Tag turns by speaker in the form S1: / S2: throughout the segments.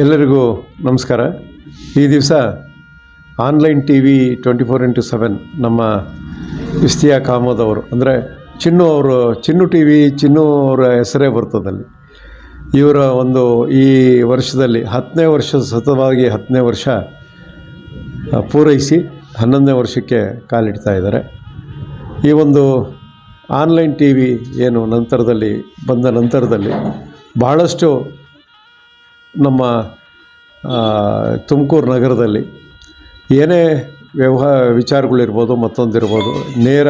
S1: ಎಲ್ಲರಿಗೂ ನಮಸ್ಕಾರ. ಈ ದಿವಸ ಆನ್ಲೈನ್ ಟಿ ವಿ 24x7 ನಮ್ಮ ಇಸ್ತಿಯಾಕ್ ಅಹಮದ್ ಅವರು ಅಂದರೆ ಚಿನ್ನು ಟಿ ವಿ ಅವರ ಹೆಸರೇ ಬರ್ತದಲ್ಲಿ. ಇವರ ಒಂದು ಈ ವರ್ಷದಲ್ಲಿ 10ನೇ ವರ್ಷ ಸತತವಾಗಿ 10ನೇ ವರ್ಷ ಪೂರೈಸಿ 11ನೇ ವರ್ಷಕ್ಕೆ ಕಾಲಿಡ್ತಾ ಇದ್ದಾರೆ. ಈ ಒಂದು ಆನ್ಲೈನ್ ಟಿ ವಿ ಏನು ಬಂದ ನಂತರದಲ್ಲಿ ಬಹಳಷ್ಟು ನಮ್ಮ ತುಮಕೂರು ನಗರದಲ್ಲಿ ಏನೇ ವಿಚಾರಗಳಿರ್ಬೋದು, ಮತ್ತೊಂದಿರ್ಬೋದು, ನೇರ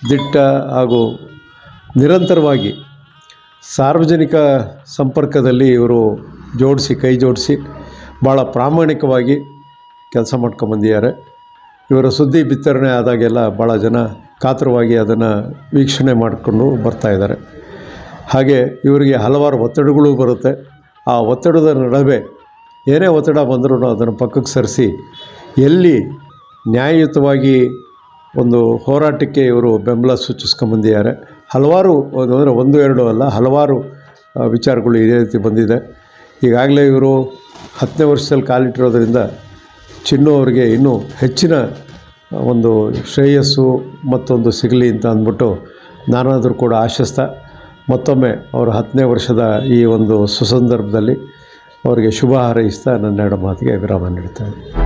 S1: ದಿಟ್ಟ ಹಾಗೂ ನಿರಂತರವಾಗಿ ಸಾರ್ವಜನಿಕ ಸಂಪರ್ಕದಲ್ಲಿ ಇವರು ಕೈ ಜೋಡಿಸಿ ಭಾಳ ಪ್ರಾಮಾಣಿಕವಾಗಿ ಕೆಲಸ ಮಾಡ್ಕೊಂಬಂದಿದ್ದಾರೆ. ಇವರ ಸುದ್ದಿ ಬಿತ್ತರಣೆ ಆದಾಗೆಲ್ಲ ಭಾಳ ಜನ ಕಾತರವಾಗಿ ಅದನ್ನು ವೀಕ್ಷಣೆ ಮಾಡಿಕೊಂಡು ಬರ್ತಾಯಿದ್ದಾರೆ. ಹಾಗೆ ಇವರಿಗೆ ಹಲವಾರು ಒತ್ತಡಗಳು ಬರುತ್ತೆ. ಆ ಒತ್ತಡದ ನಡುವೆ ಏನೇ ಒತ್ತಡ ಬಂದರೂ ಅದನ್ನು ಪಕ್ಕಕ್ಕೆ ಸರಿಸಿ ಎಲ್ಲಿ ನ್ಯಾಯಯುತವಾಗಿ ಒಂದು ಹೋರಾಟಕ್ಕೆ ಇವರು ಬೆಂಬಲ ಸೂಚಿಸ್ಕೊಂಬಂದಿದ್ದಾರೆ. ಹಲವಾರು ಅಂದರೆ ಒಂದು ಎರಡು ಅಲ್ಲ, ಹಲವಾರು ವಿಚಾರಗಳು ಇದೇ ರೀತಿ ಬಂದಿದೆ. ಈಗಾಗಲೇ ಇವರು 10ನೇ ವರ್ಷದಲ್ಲಿ ಕಾಲಿಟ್ಟಿರೋದ್ರಿಂದ ಚಿನ್ನು ಅವರಿಗೆ ಇನ್ನೂ ಹೆಚ್ಚಿನ ಒಂದು ಶ್ರೇಯಸ್ಸು ಮತ್ತೊಂದು ಸಿಗಲಿ ಅಂತ ಅಂದ್ಬಿಟ್ಟು ನಾನಾದರೂ ಕೂಡ ಆಶಿಸ್ತಾ ಮತ್ತೊಮ್ಮೆ ಅವರ 10ನೇ ವರ್ಷದ ಈ ಒಂದು ಸುಸಂದರ್ಭದಲ್ಲಿ ಅವರಿಗೆ ಶುಭ ಹಾರೈಸ್ತಾ ನನ್ನೆರಡು ಮಾತಿಗೆ ವಿರಾಮ ನೀಡ್ತಾ ಇದ್ದೀನಿ.